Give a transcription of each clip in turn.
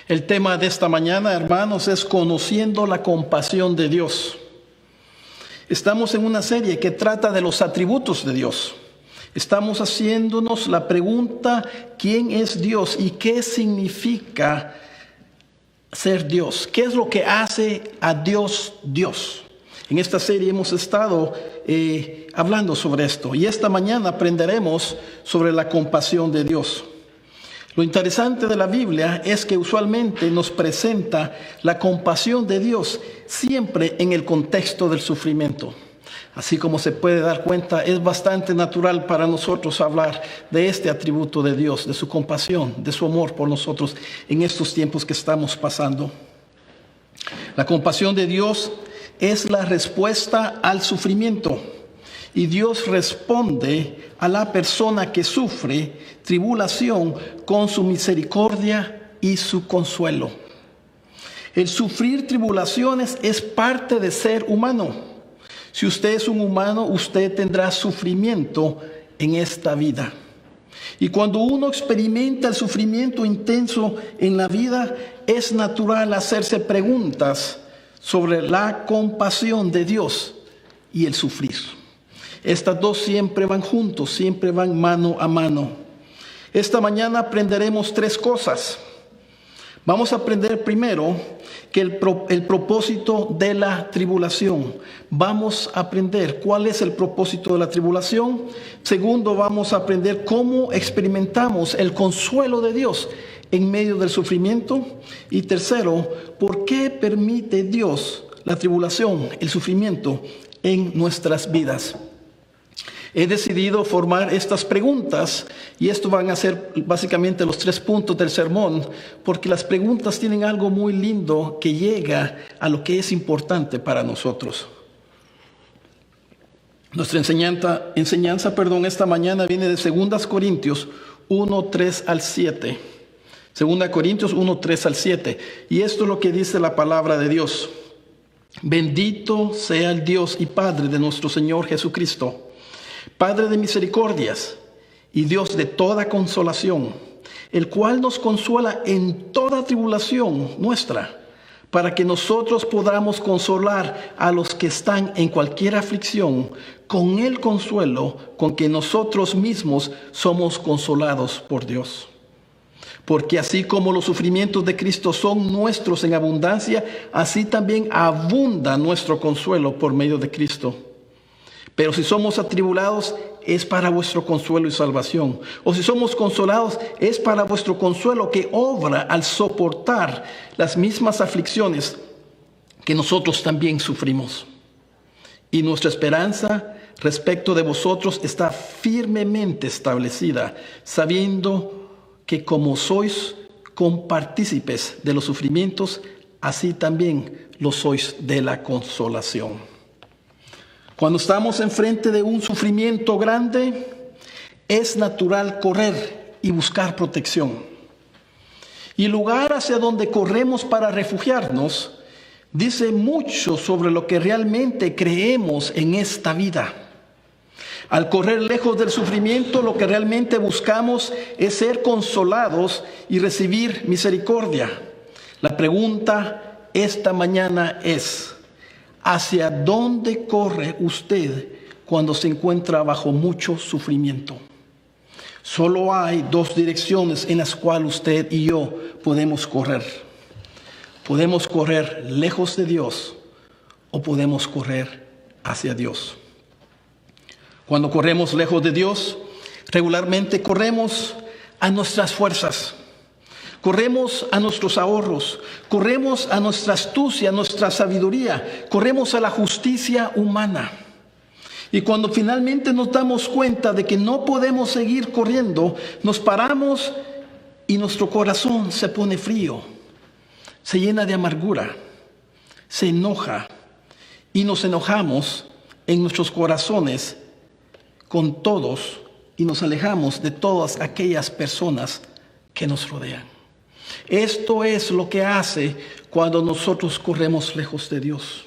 El tema de esta mañana, hermanos, es conociendo la compasión de Dios. Estamos en una serie que trata de los atributos de Dios. Estamos haciéndonos la pregunta, ¿quién es Dios y qué significa ser Dios? ¿Qué es lo que hace a Dios Dios? En esta serie hemos estado hablando sobre esto y esta mañana aprenderemos sobre la compasión de Dios. Lo interesante de la Biblia es que usualmente nos presenta la compasión de Dios siempre en el contexto del sufrimiento. Así como se puede dar cuenta, es bastante natural para nosotros hablar de este atributo de Dios, de su compasión, de su amor por nosotros en estos tiempos que estamos pasando. La compasión de Dios es la respuesta al sufrimiento. Y Dios responde a la persona que sufre tribulación con su misericordia y su consuelo. El sufrir tribulaciones es parte de ser humano. Si usted es un humano, usted tendrá sufrimiento en esta vida. Y cuando uno experimenta el sufrimiento intenso en la vida, es natural hacerse preguntas sobre la compasión de Dios y el sufrir. Estas dos siempre van juntos, siempre van mano a mano. Esta mañana aprenderemos tres cosas. Vamos a aprender primero que el propósito de la tribulación. Vamos a aprender cuál es el propósito de la tribulación. Segundo, vamos a aprender cómo experimentamos el consuelo de Dios en medio del sufrimiento. Y tercero, ¿por qué permite Dios la tribulación, el sufrimiento en nuestras vidas? He decidido formar estas preguntas y esto van a ser básicamente los 3 puntos del sermón, porque las preguntas tienen algo muy lindo que llega a lo que es importante para nosotros. Nuestra enseñanza esta mañana viene de 2 Corintios 1, 3 al 7. 2 Corintios 1, 3 al 7. Y esto es lo que dice la palabra de Dios. Bendito sea el Dios y Padre de nuestro Señor Jesucristo, Padre de misericordias y Dios de toda consolación, el cual nos consuela en toda tribulación nuestra, para que nosotros podamos consolar a los que están en cualquier aflicción, con el consuelo con que nosotros mismos somos consolados por Dios. Porque así como los sufrimientos de Cristo son nuestros en abundancia, así también abunda nuestro consuelo por medio de Cristo. Pero si somos atribulados, es para vuestro consuelo y salvación. O si somos consolados, es para vuestro consuelo que obra al soportar las mismas aflicciones que nosotros también sufrimos. Y nuestra esperanza respecto de vosotros está firmemente establecida, sabiendo que como sois compartícipes de los sufrimientos, así también lo sois de la consolación. Cuando estamos enfrente de un sufrimiento grande, es natural correr y buscar protección. Y el lugar hacia donde corremos para refugiarnos dice mucho sobre lo que realmente creemos en esta vida. Al correr lejos del sufrimiento, lo que realmente buscamos es ser consolados y recibir misericordia. La pregunta esta mañana es: ¿hacia dónde corre usted cuando se encuentra bajo mucho sufrimiento? Solo hay 2 direcciones en las cuales usted y yo podemos correr. Podemos correr lejos de Dios o podemos correr hacia Dios. Cuando corremos lejos de Dios, regularmente corremos a nuestras fuerzas. Corremos a nuestros ahorros, corremos a nuestra astucia, a nuestra sabiduría, corremos a la justicia humana. Y cuando finalmente nos damos cuenta de que no podemos seguir corriendo, nos paramos y nuestro corazón se pone frío, se llena de amargura, se enoja y nos enojamos en nuestros corazones con todos y nos alejamos de todas aquellas personas que nos rodean. Esto es lo que hace cuando nosotros corremos lejos de Dios.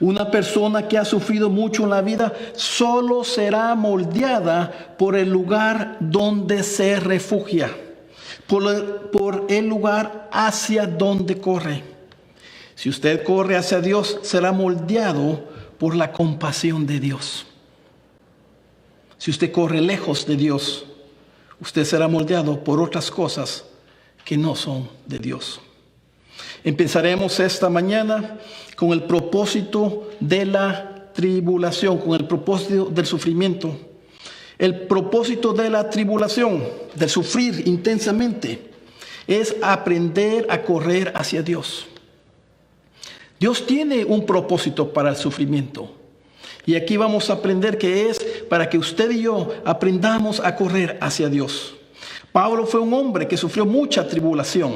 Una persona que ha sufrido mucho en la vida solo será moldeada por el lugar donde se refugia. por el lugar hacia donde corre. Si usted corre hacia Dios, será moldeado por la compasión de Dios. Si usted corre lejos de Dios, usted será moldeado por otras cosas que no son de Dios. Empezaremos esta mañana con el propósito de la tribulación, con el propósito del sufrimiento. El propósito de la tribulación, de sufrir intensamente, es aprender a correr hacia Dios. Dios tiene un propósito para el sufrimiento. Y aquí vamos a aprender que es para que usted y yo aprendamos a correr hacia Dios. Pablo fue un hombre que sufrió mucha tribulación.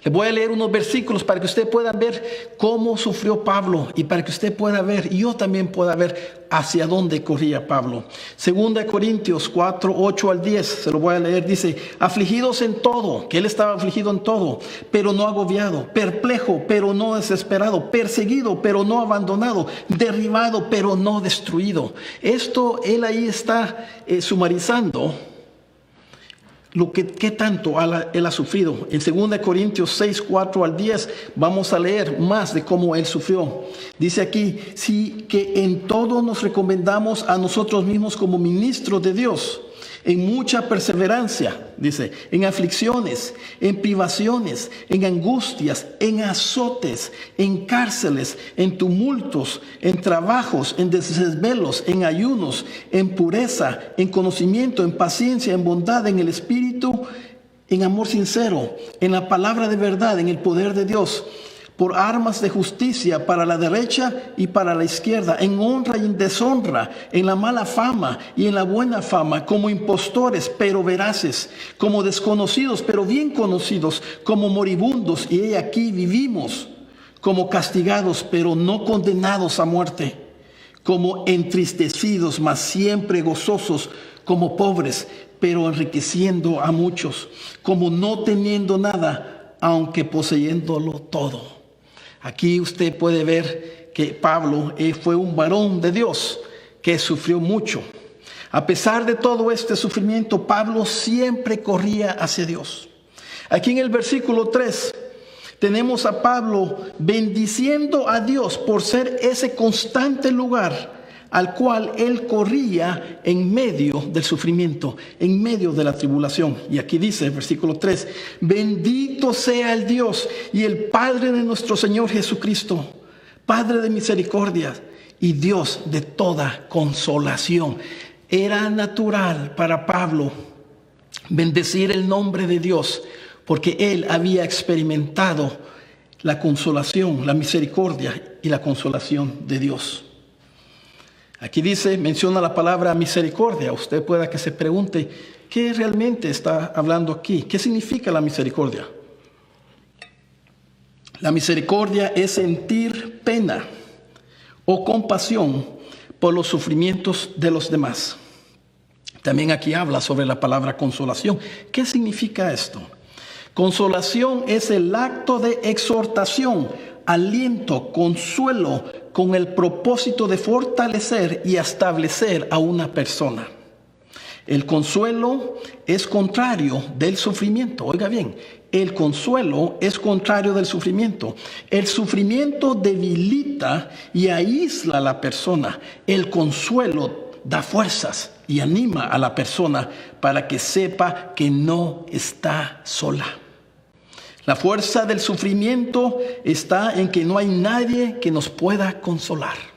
Les voy a leer unos versículos para que usted pueda ver cómo sufrió Pablo y para que usted pueda ver, y yo también pueda ver hacia dónde corría Pablo. 2 Corintios 4, 8 al 10, se lo voy a leer, dice: afligidos en todo, que él estaba afligido en todo, pero no agobiado, perplejo, pero no desesperado, perseguido, pero no abandonado, derribado, pero no destruido. Esto él ahí está sumarizando lo que tanto él ha sufrido. En 2 Corintios 6, 4 al 10 vamos a leer más de cómo él sufrió. Dice aquí: sí, que en todo nos recomendamos a nosotros mismos como ministros de Dios, en mucha perseverancia, dice, en aflicciones, en privaciones, en angustias, en azotes, en cárceles, en tumultos, en trabajos, en desvelos, en ayunos, en pureza, en conocimiento, en paciencia, en bondad, en el espíritu, en amor sincero, en la palabra de verdad, en el poder de Dios, por armas de justicia para la derecha y para la izquierda, en honra y en deshonra, en la mala fama y en la buena fama, como impostores pero veraces, como desconocidos pero bien conocidos, como moribundos y he aquí vivimos, como castigados pero no condenados a muerte, como entristecidos mas siempre gozosos, como pobres pero enriqueciendo a muchos, como no teniendo nada aunque poseyéndolo todo. Aquí usted puede ver que Pablo fue un varón de Dios que sufrió mucho. A pesar de todo este sufrimiento, Pablo siempre corría hacia Dios. Aquí en el versículo 3 tenemos a Pablo bendiciendo a Dios por ser ese constante lugar al cual él corría en medio del sufrimiento, en medio de la tribulación. Y aquí dice, versículo 3, bendito sea el Dios y el Padre de nuestro Señor Jesucristo, Padre de misericordia y Dios de toda consolación. Era natural para Pablo bendecir el nombre de Dios, porque él había experimentado la consolación, la misericordia y la consolación de Dios. Aquí dice, menciona la palabra misericordia. Usted pueda que se pregunte, ¿qué realmente está hablando aquí? ¿Qué significa la misericordia? La misericordia es sentir pena o compasión por los sufrimientos de los demás. También aquí habla sobre la palabra consolación. ¿Qué significa esto? Consolación es el acto de exhortación, aliento, consuelo, con el propósito de fortalecer y establecer a una persona. El consuelo es contrario del sufrimiento. Oiga bien, el consuelo es contrario del sufrimiento. El sufrimiento debilita y aísla a la persona. El consuelo da fuerzas y anima a la persona para que sepa que no está sola. La fuerza del sufrimiento está en que no hay nadie que nos pueda consolar.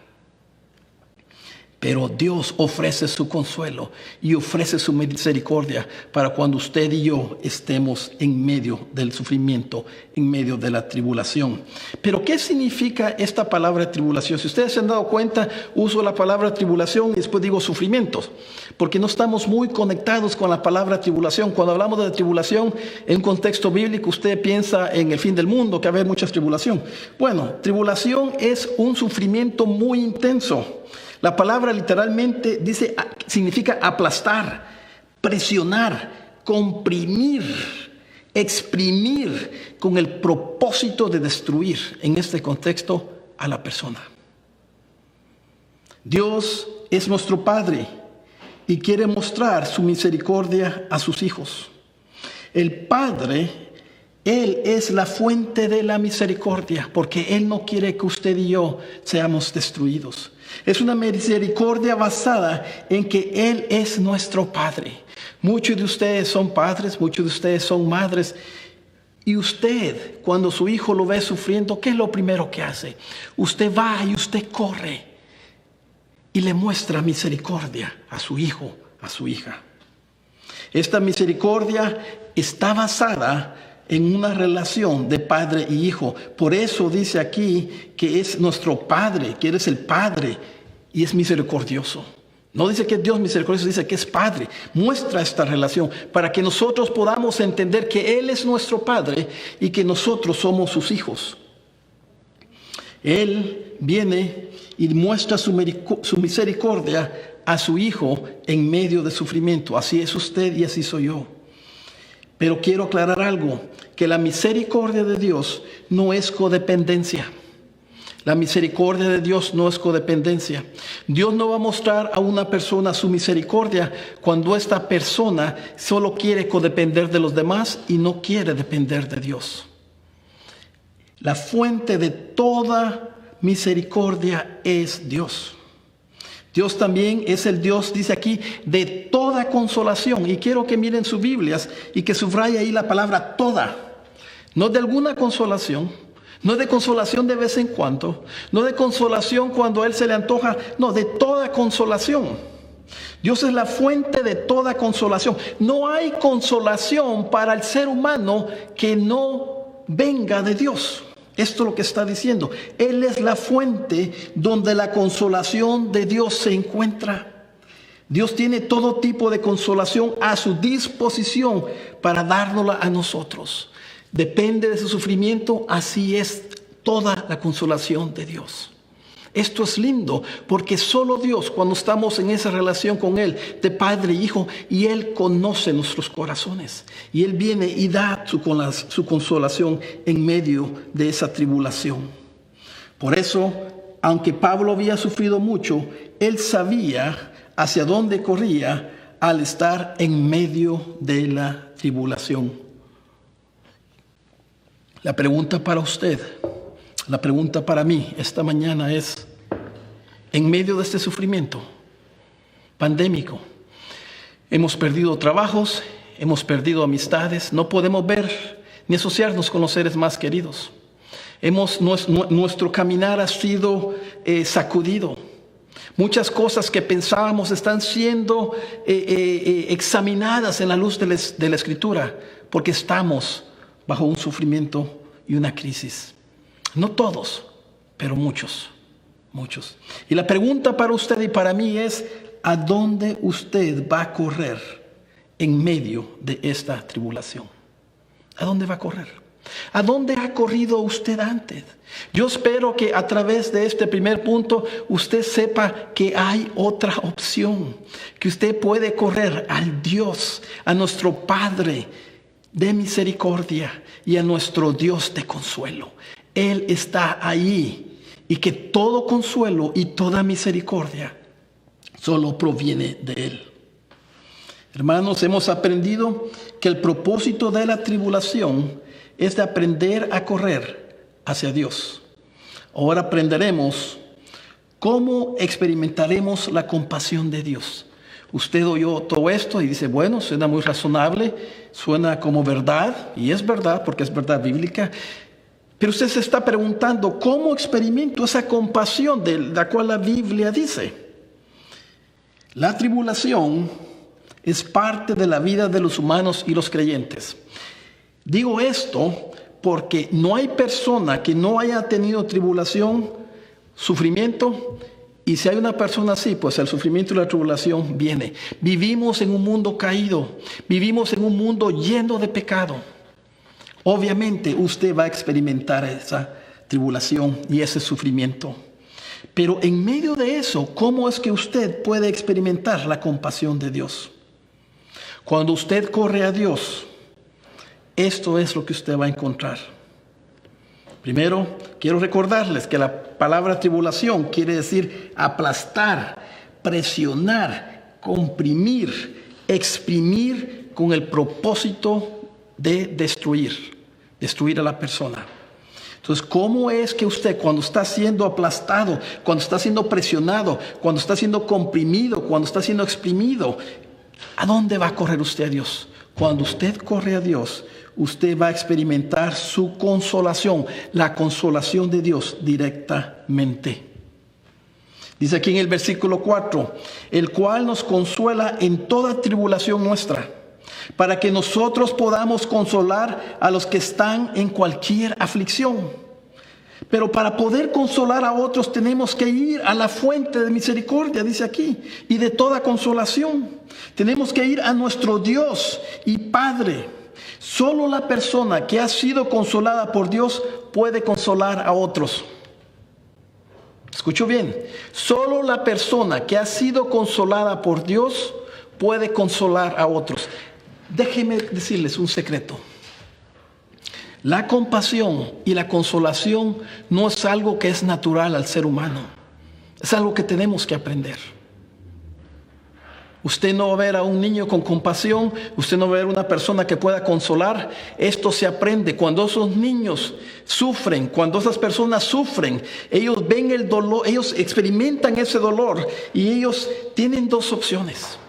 Pero Dios ofrece su consuelo y ofrece su misericordia para cuando usted y yo estemos en medio del sufrimiento, en medio de la tribulación. Pero ¿qué significa esta palabra tribulación? Si ustedes se han dado cuenta, uso la palabra tribulación y después digo sufrimientos, porque no estamos muy conectados con la palabra tribulación. Cuando hablamos de tribulación en un contexto bíblico, usted piensa en el fin del mundo, que va a haber mucha tribulación. Bueno, tribulación es un sufrimiento muy intenso. La palabra literalmente dice, significa aplastar, presionar, comprimir, exprimir, con el propósito de destruir, en este contexto, a la persona. Dios es nuestro Padre y quiere mostrar su misericordia a sus hijos. El Padre, Él es la fuente de la misericordia, porque Él no quiere que usted y yo seamos destruidos. Es una misericordia basada en que Él es nuestro Padre. Muchos de ustedes son padres, muchos de ustedes son madres. Y usted, cuando su hijo lo ve sufriendo, ¿qué es lo primero que hace? Usted va y usted corre y le muestra misericordia a su hijo, a su hija. Esta misericordia está basada en una relación de padre y hijo. Por eso dice aquí que es nuestro Padre, que Él es el Padre y es misericordioso. No dice que es Dios misericordioso, dice que es Padre. Muestra esta relación para que nosotros podamos entender que Él es nuestro Padre y que nosotros somos sus hijos. Él viene y muestra su misericordia a su hijo en medio de sufrimiento. Así es usted y así soy yo. Pero quiero aclarar algo, que la misericordia de Dios no es codependencia. La misericordia de Dios no es codependencia. Dios no va a mostrar a una persona su misericordia cuando esta persona solo quiere codepender de los demás y no quiere depender de Dios. La fuente de toda misericordia es Dios. Dios también es el Dios, dice aquí, de toda consolación. Y quiero que miren sus Biblias y que subraye ahí la palabra toda. No de alguna consolación, no de consolación de vez en cuando, no de consolación cuando a Él se le antoja, no, de toda consolación. Dios es la fuente de toda consolación. No hay consolación para el ser humano que no venga de Dios. Esto es lo que está diciendo. Él es la fuente donde la consolación de Dios se encuentra. Dios tiene todo tipo de consolación a su disposición para dárnosla a nosotros. Depende de su sufrimiento, así es toda la consolación de Dios. Esto es lindo porque solo Dios, cuando estamos en esa relación con Él, de Padre e Hijo, y Él conoce nuestros corazones. Y Él viene y da su consolación en medio de esa tribulación. Por eso, aunque Pablo había sufrido mucho, él sabía hacia dónde corría al estar en medio de la tribulación. La pregunta para usted, la pregunta para mí esta mañana es, en medio de este sufrimiento pandémico, hemos perdido trabajos, hemos perdido amistades, no podemos ver ni asociarnos con los seres más queridos. Nuestro caminar ha sido sacudido. Muchas cosas que pensábamos están siendo examinadas en la luz de la Escritura, porque estamos bajo un sufrimiento y una crisis. No todos, pero muchos. Y la pregunta para usted y para mí es, ¿a dónde usted va a correr en medio de esta tribulación? ¿A dónde va a correr? ¿A dónde ha corrido usted antes? Yo espero que a través de este primer punto usted sepa que hay otra opción, que usted puede correr al Dios, a nuestro Padre de misericordia y a nuestro Dios de consuelo. Él está ahí y que todo consuelo y toda misericordia solo proviene de Él. Hermanos, hemos aprendido que el propósito de la tribulación es de aprender a correr hacia Dios. Ahora aprenderemos cómo experimentaremos la compasión de Dios. Usted oyó todo esto y dice, bueno, suena muy razonable, suena como verdad, y es verdad porque es verdad bíblica. Pero usted se está preguntando, ¿cómo experimento esa compasión de la cual la Biblia dice? La tribulación es parte de la vida de los humanos y los creyentes. Digo esto porque no hay persona que no haya tenido tribulación, sufrimiento, y si hay una persona así, pues el sufrimiento y la tribulación viene. Vivimos en un mundo caído, vivimos en un mundo lleno de pecado. Obviamente usted va a experimentar esa tribulación y ese sufrimiento. Pero en medio de eso, ¿cómo es que usted puede experimentar la compasión de Dios? Cuando usted corre a Dios, esto es lo que usted va a encontrar. Primero, quiero recordarles que la palabra tribulación quiere decir aplastar, presionar, comprimir, exprimir con el propósito de destruir a la persona. Entonces, ¿cómo es que usted, cuando está siendo aplastado, cuando está siendo presionado, cuando está siendo comprimido, cuando está siendo exprimido, ¿a dónde va a correr usted a Dios? Cuando usted corre a Dios, usted va a experimentar su consolación, la consolación de Dios directamente. Dice aquí en el versículo 4, el cual nos consuela en toda tribulación nuestra, para que nosotros podamos consolar a los que están en cualquier aflicción. Pero para poder consolar a otros tenemos que ir a la fuente de misericordia, dice aquí, y de toda consolación. Tenemos que ir a nuestro Dios y Padre. Solo la persona que ha sido consolada por Dios puede consolar a otros. Escucho bien, solo la persona que ha sido consolada por Dios puede consolar a otros. Déjenme decirles un secreto. La compasión y la consolación no es algo que es natural al ser humano. Es algo que tenemos que aprender. Usted no va a ver a un niño con compasión, usted no va a ver a una persona que pueda consolar. Esto se aprende cuando esos niños sufren, cuando esas personas sufren. Ellos ven el dolor, ellos experimentan ese dolor y ellos tienen dos opciones.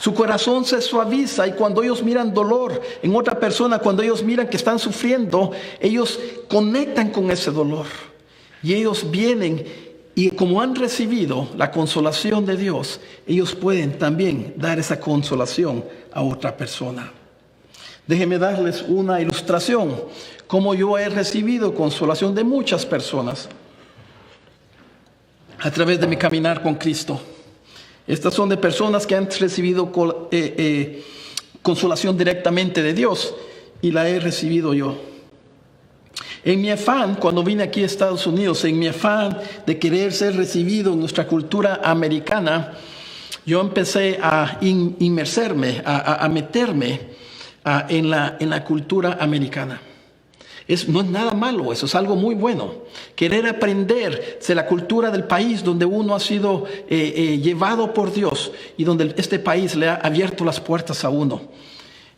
Su corazón se suaviza y cuando ellos miran dolor en otra persona, cuando ellos miran que están sufriendo, ellos conectan con ese dolor. Y ellos vienen y como han recibido la consolación de Dios, ellos pueden también dar esa consolación a otra persona. Déjenme darles una ilustración. Como yo he recibido consolación de muchas personas a través de mi caminar con Cristo. Estas son de personas que han recibido consolación directamente de Dios y la he recibido yo. En mi afán, cuando vine aquí a Estados Unidos, en mi afán de querer ser recibido en nuestra cultura americana, yo empecé a inmerserme, a meterme en la cultura americana. No es nada malo, eso es algo muy bueno. Querer aprender de la cultura del país donde uno ha sido llevado por Dios y donde este país le ha abierto las puertas a uno.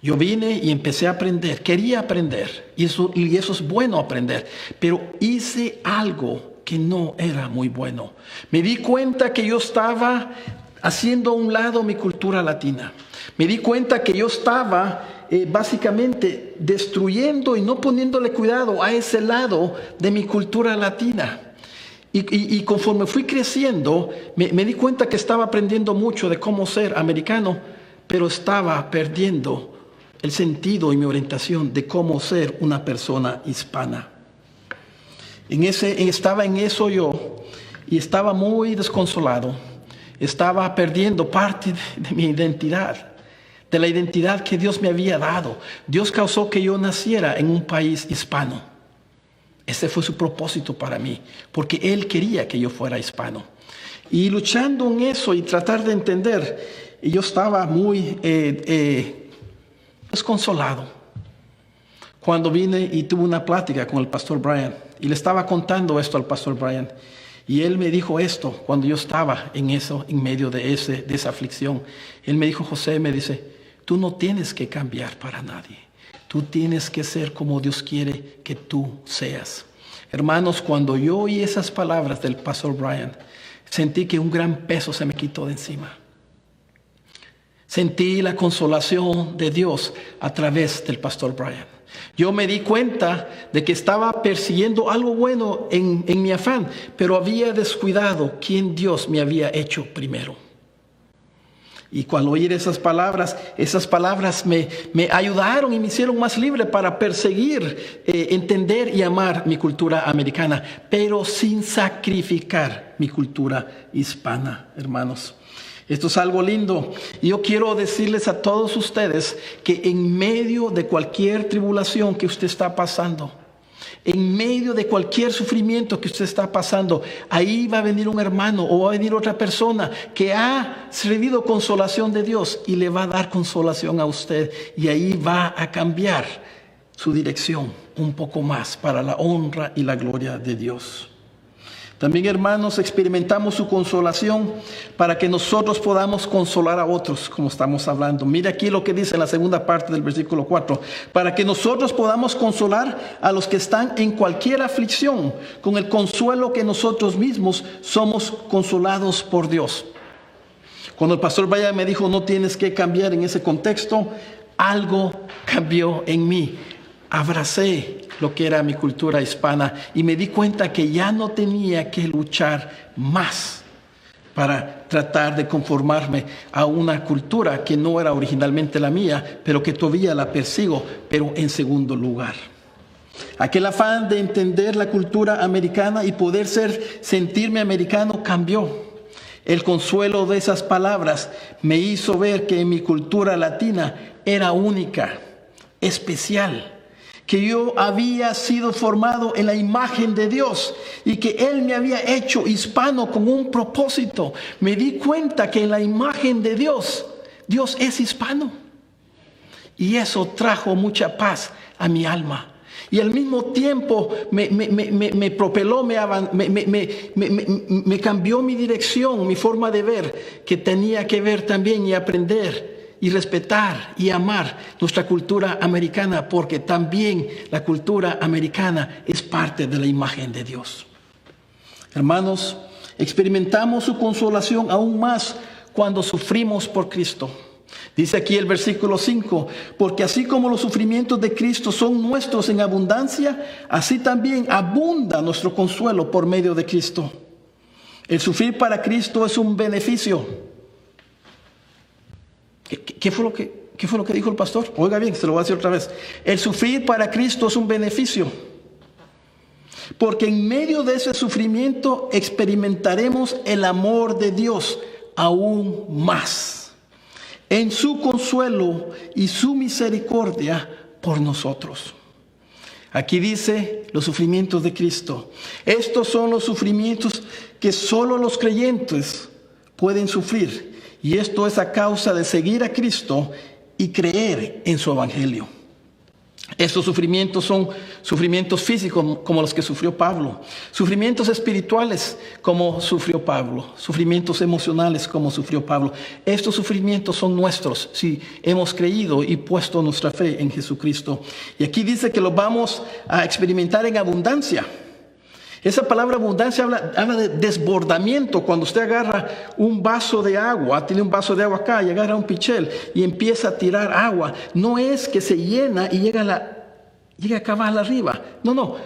Yo vine y empecé a aprender, quería aprender, y eso es bueno aprender, pero hice algo que no era muy bueno. Me di cuenta que yo estaba haciendo a un lado mi cultura latina. Me di cuenta que yo estaba básicamente destruyendo y no poniéndole cuidado a ese lado de mi cultura latina. Y conforme fui creciendo, me di cuenta que estaba aprendiendo mucho de cómo ser americano, pero estaba perdiendo el sentido y mi orientación de cómo ser una persona hispana. Estaba en eso yo y estaba muy desconsolado. Estaba perdiendo parte de mi identidad, de la identidad que Dios me había dado. Dios causó que yo naciera en un país hispano. Ese fue su propósito para mí, porque Él quería que yo fuera hispano. Y luchando en eso y tratar de entender, yo estaba muy desconsolado. Cuando vine y tuve una plática con el pastor Brian, y le estaba contando esto al pastor Brian, y él me dijo esto cuando yo estaba en medio de esa aflicción. Él me dijo, José, me dice, tú no tienes que cambiar para nadie. Tú tienes que ser como Dios quiere que tú seas. Hermanos, cuando yo oí esas palabras del pastor Brian, sentí que un gran peso se me quitó de encima. Sentí la consolación de Dios a través del pastor Brian. Yo me di cuenta de que estaba persiguiendo algo bueno en mi afán, pero había descuidado quién Dios me había hecho primero. Y cuando oí esas palabras me ayudaron y me hicieron más libre para perseguir, entender y amar mi cultura americana, pero sin sacrificar mi cultura hispana, hermanos. Esto es algo lindo. Y yo quiero decirles a todos ustedes que en medio de cualquier tribulación que usted está pasando, en medio de cualquier sufrimiento que usted está pasando, ahí va a venir un hermano o va a venir otra persona que ha recibido consolación de Dios y le va a dar consolación a usted. Y ahí va a cambiar su dirección un poco más para la honra y la gloria de Dios. También, hermanos, experimentamos su consolación para que nosotros podamos consolar a otros, como estamos hablando. Mire aquí lo que dice en la segunda parte del versículo 4. Para que nosotros podamos consolar a los que están en cualquier aflicción, con el consuelo que nosotros mismos somos consolados por Dios. Cuando el pastor Vaya me dijo, no tienes que cambiar en ese contexto, algo cambió en mí. Abracé lo que era mi cultura hispana y me di cuenta que ya no tenía que luchar más para tratar de conformarme a una cultura que no era originalmente la mía, pero que todavía la persigo, pero en segundo lugar. Aquel afán de entender la cultura americana y poder sentirme americano cambió. El consuelo de esas palabras me hizo ver que mi cultura latina era única, especial, que yo había sido formado en la imagen de Dios y que Él me había hecho hispano con un propósito. Me di cuenta que en la imagen de Dios, Dios es hispano. Y eso trajo mucha paz a mi alma. Y al mismo tiempo me propeló, me cambió mi dirección, mi forma de ver, que tenía que ver también y aprender y respetar y amar nuestra cultura americana, porque también la cultura americana es parte de la imagen de Dios. Hermanos, experimentamos su consolación aún más cuando sufrimos por Cristo. Dice aquí el versículo 5, porque así como los sufrimientos de Cristo son nuestros en abundancia, así también abunda nuestro consuelo por medio de Cristo. El sufrir para Cristo es un beneficio. ¿Qué fue lo que dijo el pastor? Oiga bien, se lo voy a decir otra vez. El sufrir para Cristo es un beneficio. Porque en medio de ese sufrimiento experimentaremos el amor de Dios aún más. En su consuelo y su misericordia por nosotros. Aquí dice los sufrimientos de Cristo. Estos son los sufrimientos que solo los creyentes pueden sufrir. Y esto es a causa de seguir a Cristo y creer en su evangelio. Estos sufrimientos son sufrimientos físicos como los que sufrió Pablo, sufrimientos espirituales como sufrió Pablo, sufrimientos emocionales como sufrió Pablo. Estos sufrimientos son nuestros si hemos creído y puesto nuestra fe en Jesucristo. Y aquí dice que los vamos a experimentar en abundancia. Esa palabra abundancia habla de desbordamiento. Cuando usted agarra un vaso de agua, tiene un vaso de agua acá y agarra un pichel y empieza a tirar agua, no es que se llena y llega a acabar arriba. No.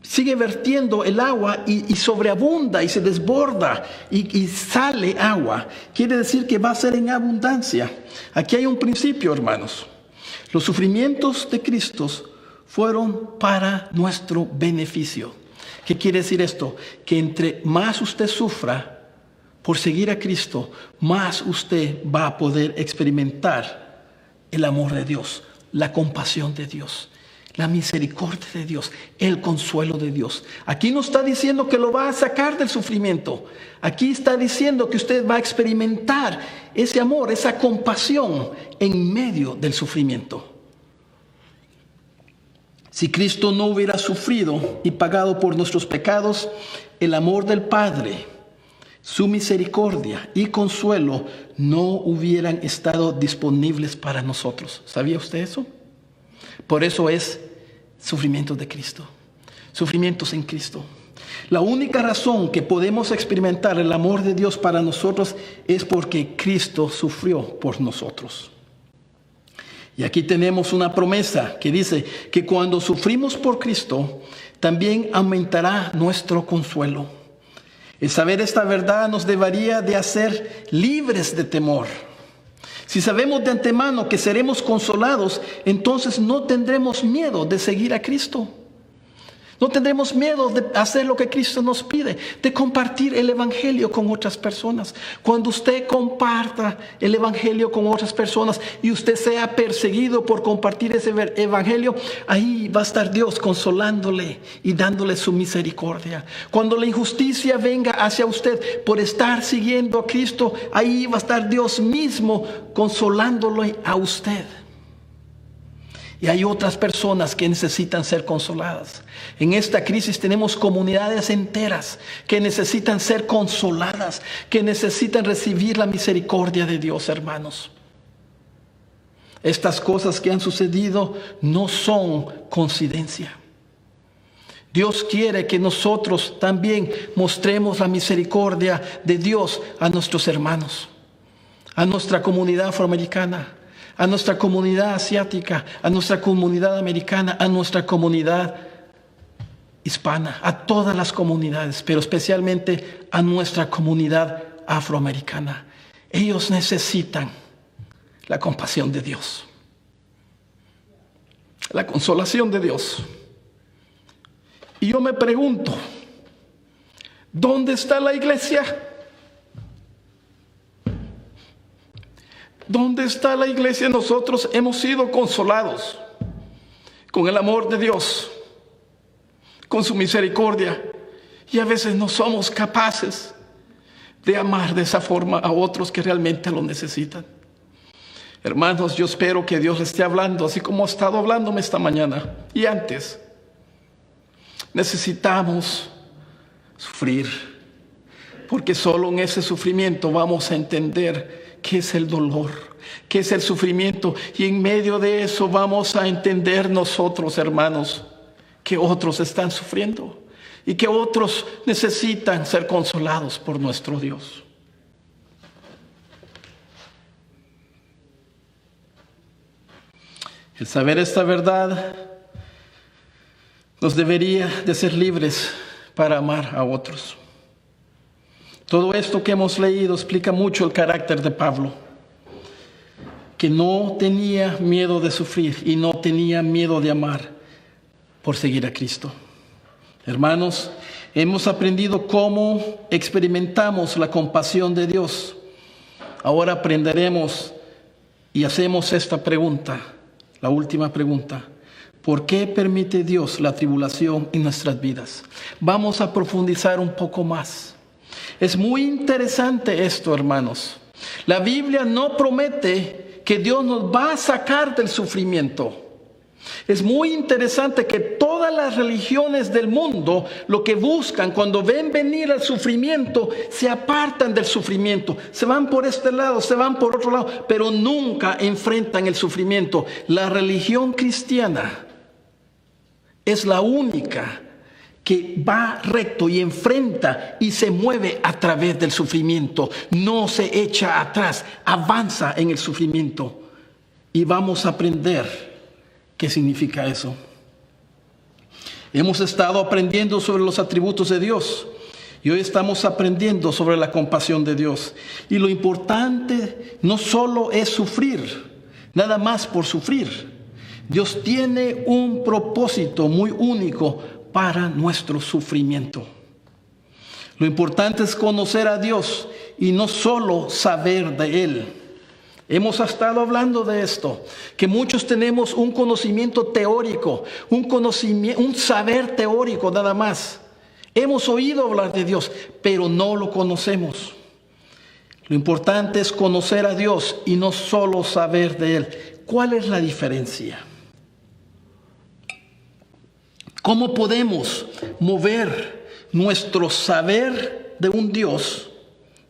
Sigue vertiendo el agua y sobreabunda y se desborda y sale agua. Quiere decir que va a ser en abundancia. Aquí hay un principio, hermanos. Los sufrimientos de Cristo fueron para nuestro beneficio. ¿Qué quiere decir esto? Que entre más usted sufra por seguir a Cristo, más usted va a poder experimentar el amor de Dios, la compasión de Dios, la misericordia de Dios, el consuelo de Dios. Aquí no está diciendo que lo va a sacar del sufrimiento. Aquí está diciendo que usted va a experimentar ese amor, esa compasión en medio del sufrimiento. Si Cristo no hubiera sufrido y pagado por nuestros pecados, el amor del Padre, su misericordia y consuelo no hubieran estado disponibles para nosotros. ¿Sabía usted eso? Por eso es sufrimientos de Cristo, sufrimientos en Cristo. La única razón que podemos experimentar el amor de Dios para nosotros es porque Cristo sufrió por nosotros. Y aquí tenemos una promesa que dice que cuando sufrimos por Cristo, también aumentará nuestro consuelo. El saber esta verdad nos debería de hacer libres de temor. Si sabemos de antemano que seremos consolados, entonces no tendremos miedo de seguir a Cristo. No tendremos miedo de hacer lo que Cristo nos pide, de compartir el evangelio con otras personas. Cuando usted comparta el evangelio con otras personas y usted sea perseguido por compartir ese evangelio, ahí va a estar Dios consolándole y dándole su misericordia. Cuando la injusticia venga hacia usted por estar siguiendo a Cristo, ahí va a estar Dios mismo consolándole a usted. Y hay otras personas que necesitan ser consoladas. En esta crisis tenemos comunidades enteras que necesitan ser consoladas, que necesitan recibir la misericordia de Dios, hermanos. Estas cosas que han sucedido no son coincidencia. Dios quiere que nosotros también mostremos la misericordia de Dios a nuestros hermanos, a nuestra comunidad afroamericana, a nuestra comunidad asiática, a nuestra comunidad americana, a nuestra comunidad hispana, a todas las comunidades, pero especialmente a nuestra comunidad afroamericana. Ellos necesitan la compasión de Dios, la consolación de Dios. Y yo me pregunto, ¿dónde está la iglesia? ¿Dónde está la iglesia? Nosotros hemos sido consolados con el amor de Dios, con su misericordia, y a veces no somos capaces de amar de esa forma a otros que realmente lo necesitan. Hermanos, yo espero que Dios le esté hablando, así como ha estado hablándome esta mañana y antes. Necesitamos sufrir, porque solo en ese sufrimiento vamos a entender qué es el dolor, qué es el sufrimiento, y en medio de eso vamos a entender nosotros, hermanos, que otros están sufriendo y que otros necesitan ser consolados por nuestro Dios. El saber esta verdad nos debería de ser libres para amar a otros. Todo esto que hemos leído explica mucho el carácter de Pablo, que no tenía miedo de sufrir y no tenía miedo de amar por seguir a Cristo. Hermanos, hemos aprendido cómo experimentamos la compasión de Dios. Ahora aprenderemos y hacemos esta pregunta, la última pregunta. ¿Por qué permite Dios la tribulación en nuestras vidas? Vamos a profundizar un poco más. Es muy interesante esto, hermanos. La Biblia no promete que Dios nos va a sacar del sufrimiento. Es muy interesante que todas las religiones del mundo lo que buscan cuando ven venir el sufrimiento, se apartan del sufrimiento, se van por este lado, se van por otro lado, pero nunca enfrentan el sufrimiento. La religión cristiana es la única que va recto y enfrenta y se mueve a través del sufrimiento. No se echa atrás, avanza en el sufrimiento. Y vamos a aprender qué significa eso. Hemos estado aprendiendo sobre los atributos de Dios y hoy estamos aprendiendo sobre la compasión de Dios. Y lo importante no solo es sufrir, nada más por sufrir. Dios tiene un propósito muy único para nuestro sufrimiento. Lo importante es conocer a Dios y no solo saber de Él. Hemos estado hablando de esto, que muchos tenemos un conocimiento teórico, un saber teórico nada más. Hemos oído hablar de Dios, pero no lo conocemos. Lo importante es conocer a Dios y no solo saber de Él. ¿Cuál es la diferencia? ¿Cómo podemos mover nuestro saber de un Dios,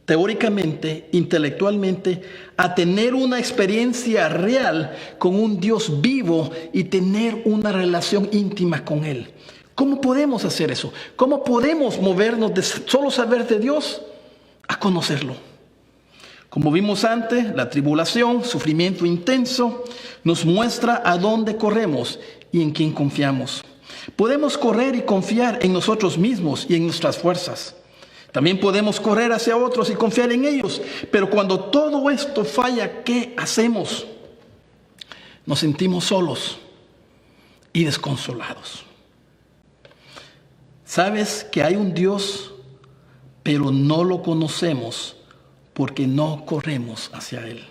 teóricamente, intelectualmente, a tener una experiencia real con un Dios vivo y tener una relación íntima con Él? ¿Cómo podemos hacer eso? ¿Cómo podemos movernos de solo saber de Dios a conocerlo? Como vimos antes, la tribulación, sufrimiento intenso, nos muestra a dónde corremos y en quién confiamos. Podemos correr y confiar en nosotros mismos y en nuestras fuerzas. También podemos correr hacia otros y confiar en ellos. Pero cuando todo esto falla, ¿qué hacemos? Nos sentimos solos y desconsolados. Sabes que hay un Dios, pero no lo conocemos porque no corremos hacia Él.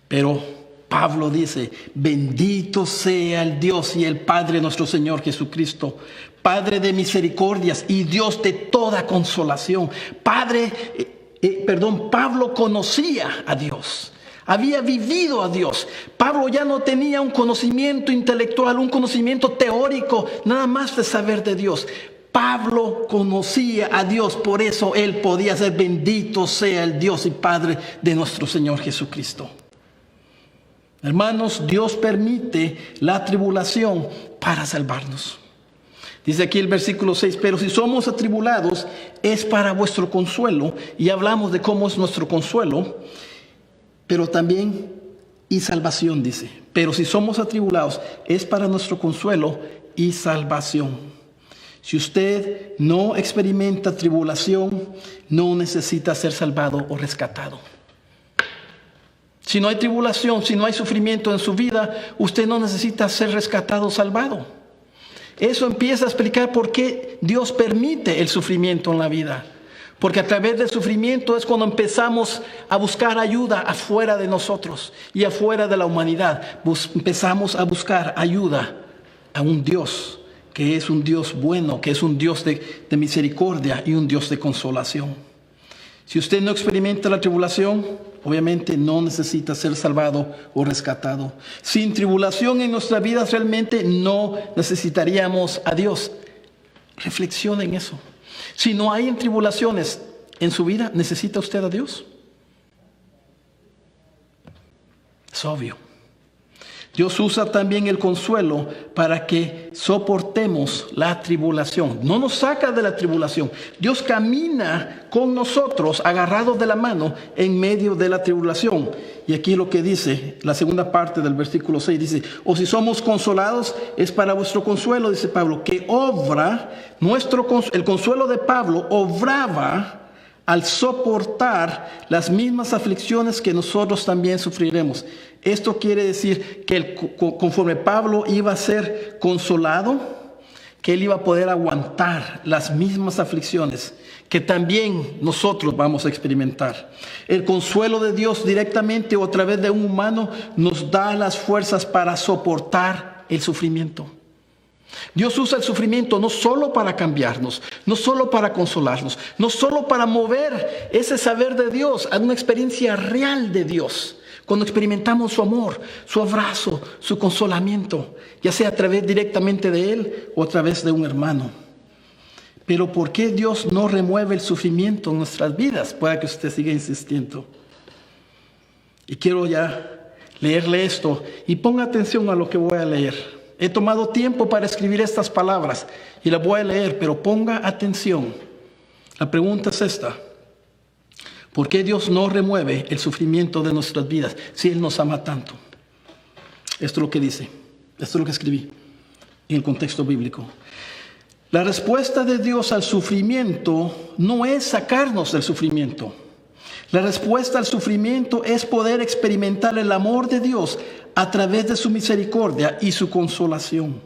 Pero Pablo dice, bendito sea el Dios y el Padre de nuestro Señor Jesucristo, Padre de misericordias y Dios de toda consolación. Pablo conocía a Dios. Había vivido a Dios. Pablo ya no tenía un conocimiento intelectual, un conocimiento teórico, nada más de saber de Dios. Pablo conocía a Dios, por eso él podía ser bendito sea el Dios y Padre de nuestro Señor Jesucristo. Hermanos, Dios permite la tribulación para salvarnos. Dice aquí el versículo 6, pero si somos atribulados es para vuestro consuelo, y hablamos de cómo es nuestro consuelo, pero también y salvación, dice. Pero si somos atribulados es para nuestro consuelo y salvación. Si usted no experimenta tribulación, no necesita ser salvado o rescatado. Si no hay tribulación, si no hay sufrimiento en su vida, usted no necesita ser rescatado o salvado. Eso empieza a explicar por qué Dios permite el sufrimiento en la vida. Porque a través del sufrimiento es cuando empezamos a buscar ayuda afuera de nosotros y afuera de la humanidad. Empezamos a buscar ayuda a un Dios que es un Dios bueno, que es un Dios de misericordia y un Dios de consolación. Si usted no experimenta la tribulación, obviamente no necesita ser salvado o rescatado. Sin tribulación en nuestras vidas realmente no necesitaríamos a Dios. Reflexione en eso. Si no hay tribulaciones en su vida, ¿necesita usted a Dios? Es obvio. Dios usa también el consuelo para que soportemos la tribulación. No nos saca de la tribulación. Dios camina con nosotros, agarrados de la mano, en medio de la tribulación. Y aquí lo que dice, la segunda parte del versículo 6, dice, o si somos consolados, es para vuestro consuelo, dice Pablo, que obra, el consuelo de Pablo obraba al soportar las mismas aflicciones que nosotros también sufriremos. Esto quiere decir que conforme Pablo iba a ser consolado, que él iba a poder aguantar las mismas aflicciones que también nosotros vamos a experimentar. El consuelo de Dios directamente o a través de un humano nos da las fuerzas para soportar el sufrimiento. Dios usa el sufrimiento no solo para cambiarnos, no solo para consolarnos, no solo para mover ese saber de Dios a una experiencia real de Dios. Cuando experimentamos su amor, su abrazo, su consolamiento, ya sea a través directamente de Él o a través de un hermano. Pero ¿por qué Dios no remueve el sufrimiento en nuestras vidas? Puede que usted siga insistiendo. Y quiero ya leerle esto y ponga atención a lo que voy a leer. He tomado tiempo para escribir estas palabras y las voy a leer, pero ponga atención. La pregunta es esta. ¿Por qué Dios no remueve el sufrimiento de nuestras vidas si Él nos ama tanto? Esto es lo que dice. Esto es lo que escribí en el contexto bíblico. La respuesta de Dios al sufrimiento no es sacarnos del sufrimiento. La respuesta al sufrimiento es poder experimentar el amor de Dios a través de su misericordia y su consolación.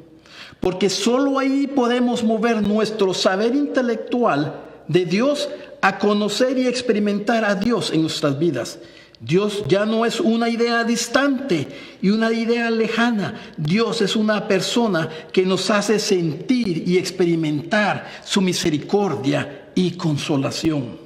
Porque solo ahí podemos mover nuestro saber intelectual de Dios a conocer y experimentar a Dios en nuestras vidas. Dios ya no es una idea distante y una idea lejana. Dios es una persona que nos hace sentir y experimentar su misericordia y consolación.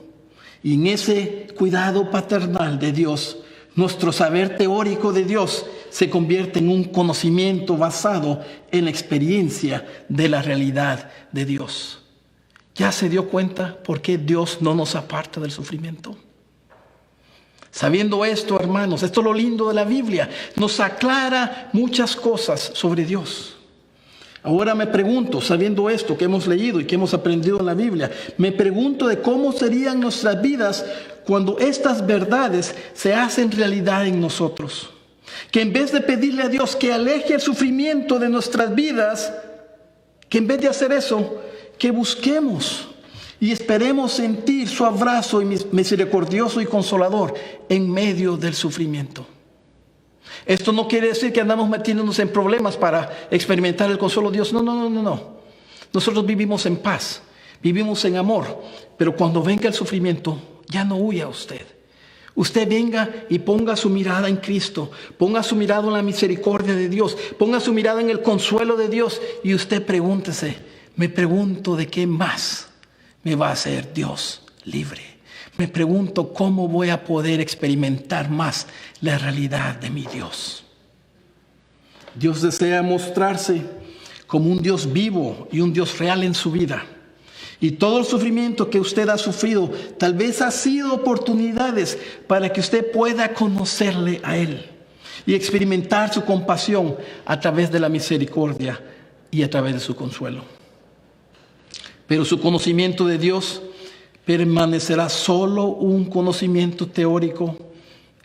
Y en ese cuidado paternal de Dios, nuestro saber teórico de Dios se convierte en un conocimiento basado en la experiencia de la realidad de Dios. ¿Ya se dio cuenta por qué Dios no nos aparta del sufrimiento? Sabiendo esto, hermanos, esto es lo lindo de la Biblia. Nos aclara muchas cosas sobre Dios. Ahora me pregunto, sabiendo esto que hemos leído y que hemos aprendido en la Biblia, me pregunto de cómo serían nuestras vidas cuando estas verdades se hacen realidad en nosotros. Que en vez de pedirle a Dios que aleje el sufrimiento de nuestras vidas, que en vez de hacer eso, que busquemos y esperemos sentir su abrazo misericordioso y consolador en medio del sufrimiento. Esto no quiere decir que andamos metiéndonos en problemas para experimentar el consuelo de Dios. No. Nosotros vivimos en paz, vivimos en amor, pero cuando venga el sufrimiento, ya no huya usted. Usted venga y ponga su mirada en Cristo, ponga su mirada en la misericordia de Dios, ponga su mirada en el consuelo de Dios y usted pregúntese, me pregunto de qué más me va a hacer Dios libre. Me pregunto cómo voy a poder experimentar más la realidad de mi Dios. Dios desea mostrarse como un Dios vivo y un Dios real en su vida. Y todo el sufrimiento que usted ha sufrido tal vez ha sido oportunidades para que usted pueda conocerle a Él y experimentar su compasión a través de la misericordia y a través de su consuelo. Pero su conocimiento de Dios permanecerá solo un conocimiento teórico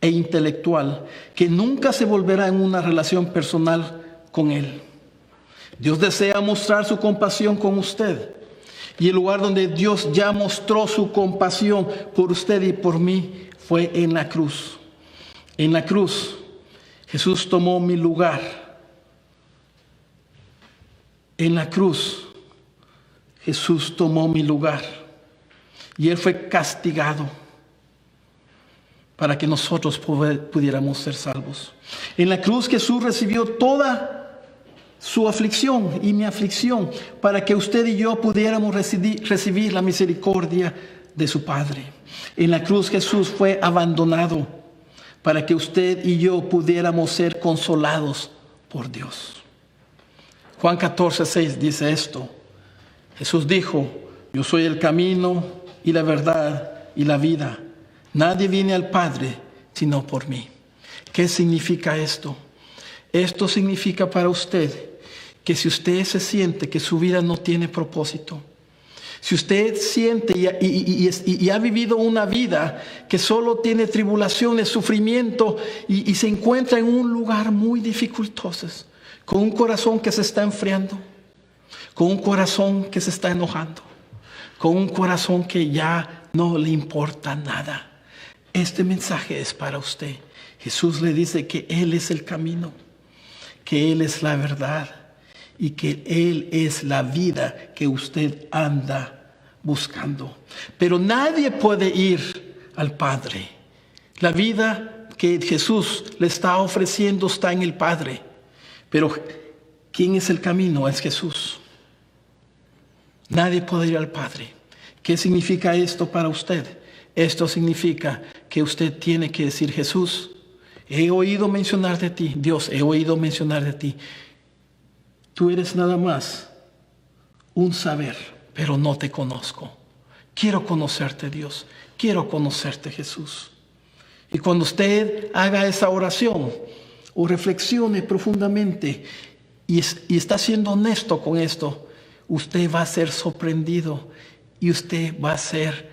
e intelectual que nunca se volverá en una relación personal con Él. Dios desea mostrar su compasión con usted. Y el lugar donde Dios ya mostró su compasión por usted y por mí fue en la cruz. En la cruz, Jesús tomó mi lugar. En la cruz, Jesús tomó mi lugar. Y Él fue castigado para que nosotros pudiéramos ser salvos. En la cruz, Jesús recibió toda su aflicción y mi aflicción para que usted y yo pudiéramos recibir la misericordia de su Padre. En la cruz Jesús fue abandonado para que usted y yo pudiéramos ser consolados por Dios. Juan 14:6 dice esto. Jesús dijo: yo soy el camino y la verdad y la vida. Nadie viene al Padre sino por mí. ¿Qué significa esto? Esto significa para usted que si usted se siente que su vida no tiene propósito, si usted siente y ha vivido una vida que solo tiene tribulaciones, sufrimiento y se encuentra en un lugar muy dificultoso, con un corazón que se está enfriando, con un corazón que se está enojando, con un corazón que ya no le importa nada, este mensaje es para usted. Jesús le dice que Él es el camino, que Él es la verdad y que Él es la vida que usted anda buscando. Pero nadie puede ir al Padre. La vida que Jesús le está ofreciendo está en el Padre. Pero ¿quién es el camino? Es Jesús. Nadie puede ir al Padre. ¿Qué significa esto para usted? Esto significa que usted tiene que decir: Jesús, he oído mencionar de ti. Dios, he oído mencionar de ti. Tú eres nada más un saber, pero no te conozco. Quiero conocerte, Dios. Quiero conocerte, Jesús. Y cuando usted haga esa oración o reflexione profundamente y está siendo honesto con esto, usted va a ser sorprendido y usted va a ser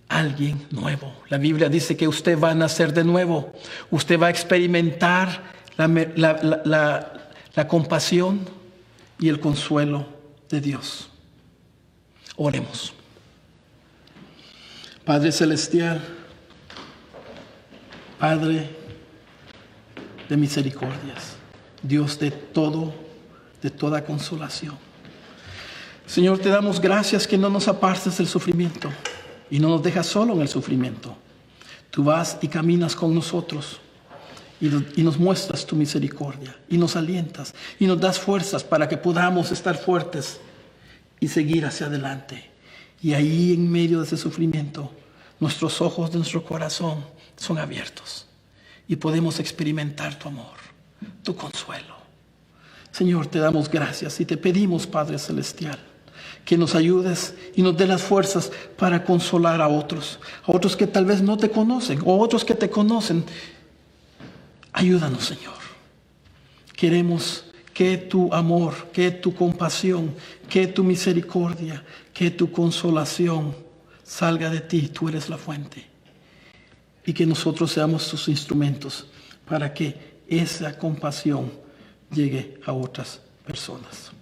alguien nuevo. La Biblia dice que usted va a nacer de nuevo. Usted va a experimentar la compasión y el consuelo de Dios. Oremos. Padre Celestial, Padre de misericordias, Dios de toda consolación. Señor, te damos gracias que no nos apartes del sufrimiento y no nos dejas solo en el sufrimiento. Tú vas y caminas con nosotros y nos muestras tu misericordia y nos alientas y nos das fuerzas para que podamos estar fuertes y seguir hacia adelante. Y ahí en medio de ese sufrimiento, nuestros ojos de nuestro corazón son abiertos y podemos experimentar tu amor, tu consuelo. Señor, te damos gracias y te pedimos, Padre Celestial, que nos ayudes y nos dé las fuerzas para consolar a otros que tal vez no te conocen o otros que te conocen. Ayúdanos, Señor. Queremos que tu amor, que tu compasión, que tu misericordia, que tu consolación salga de ti. Tú eres la fuente. Y que nosotros seamos tus instrumentos para que esa compasión llegue a otras personas.